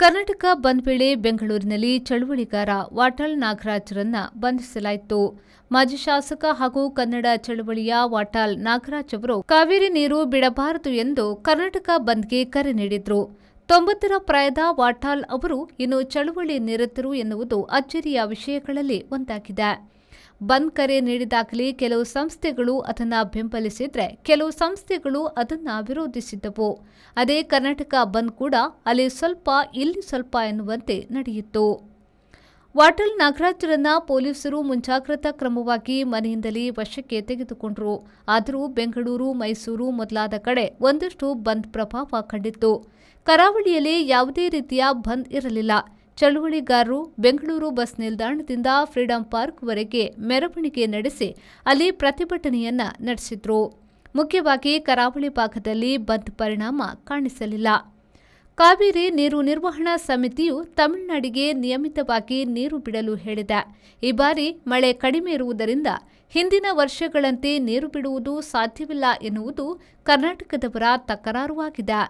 ಕರ್ನಾಟಕ ಬಂದ್ ವೇಳೆ ಬೆಂಗಳೂರಿನಲ್ಲಿ ಚಳುವಳಿಗಾರ ವಾಟಾಳ್ ನಾಗರಾಜ್ರನ್ನ ಬಂಧಿಸಲಾಯಿತು. ಮಾಜಿ ಶಾಸಕ ಹಾಗೂ ಕನ್ನಡ ಚಳವಳಿಯ ವಾಟಾಳ್ ನಾಗರಾಜ್ ಅವರು ಕಾವೇರಿ ನೀರು ಬಿಡಬಾರದು ಎಂದು ಕರ್ನಾಟಕ ಬಂದ್ಗೆ ಕರೆ ನೀಡಿದ್ರು. 90ರ ಪ್ರಾಯದ ವಾಟಾಳ್ ಅವರು ಇನ್ನು ಚಳವಳಿ ನಿರತರು ಎನ್ನುವುದು ಅಚ್ಚರಿಯ ವಿಷಯಗಳಲ್ಲಿ ಒಂದಾಗಿದೆ. ಬಂದ್ ಕರೆ ನೀಡಿದಾಗಲೇ ಕೆಲವು ಸಂಸ್ಥೆಗಳು ಅದನ್ನು ಬೆಂಬಲಿಸಿದ್ರೆ ಕೆಲವು ಸಂಸ್ಥೆಗಳು ಅದನ್ನು ವಿರೋಧಿಸಿದ್ದವು. ಅದೇ ಕರ್ನಾಟಕ ಬಂದ್ ಕೂಡ ಅಲ್ಲಿ ಸ್ವಲ್ಪ ಇಲ್ಲಿ ಸ್ವಲ್ಪ ಎನ್ನುವಂತೆ ನಡೆಯಿತು. ವಾಟಾಳ್ ನಾಗರಾಜ್ರನ್ನ ಪೊಲೀಸರು ಮುಂಜಾಗ್ರತಾ ಕ್ರಮವಾಗಿ ಮನೆಯಿಂದಲೇ ವಶಕ್ಕೆ ತೆಗೆದುಕೊಂಡರು. ಆದರೂ ಬೆಂಗಳೂರು, ಮೈಸೂರು ಮೊದಲಾದ ಕಡೆ ಒಂದಷ್ಟು ಬಂದ್ ಪ್ರಭಾವ ಕಂಡಿತ್ತು. ಕರಾವಳಿಯಲ್ಲಿ ಯಾವುದೇ ರೀತಿಯ ಬಂದ್ ಇರಲಿಲ್ಲ. ಚಳುವಳಿಗಾರರು ಬೆಂಗಳೂರು ಬಸ್ ನಿಲ್ದಾಣದಿಂದ ಫ್ರೀಡಂ ಪಾರ್ಕ್ವರೆಗೆ ಮೆರವಣಿಗೆ ನಡೆಸಿ ಅಲ್ಲಿ ಪ್ರತಿಭಟನೆಯನ್ನ ನಡೆಸಿದ್ರು. ಮುಖ್ಯವಾಗಿ ಕರಾವಳಿ ಭಾಗದಲ್ಲಿ ಬಂದ್ ಪರಿಣಾಮ ಕಾಣಿಸಲಿಲ್ಲ. ಕಾವೇರಿ ನೀರು ನಿರ್ವಹಣಾ ಸಮಿತಿಯು ತಮಿಳುನಾಡಿಗೆ ನಿಯಮಿತವಾಗಿ ನೀರು ಬಿಡಲು ಹೇಳಿದೆ. ಈ ಬಾರಿ ಮಳೆ ಕಡಿಮೆ ಇರುವುದರಿಂದ ಹಿಂದಿನ ವರ್ಷಗಳಂತೆ ನೀರು ಬಿಡುವುದು ಸಾಧ್ಯವಿಲ್ಲ ಎನ್ನುವುದು ಕರ್ನಾಟಕದವರ ತಕರಾರು ಆಗಿದೆ.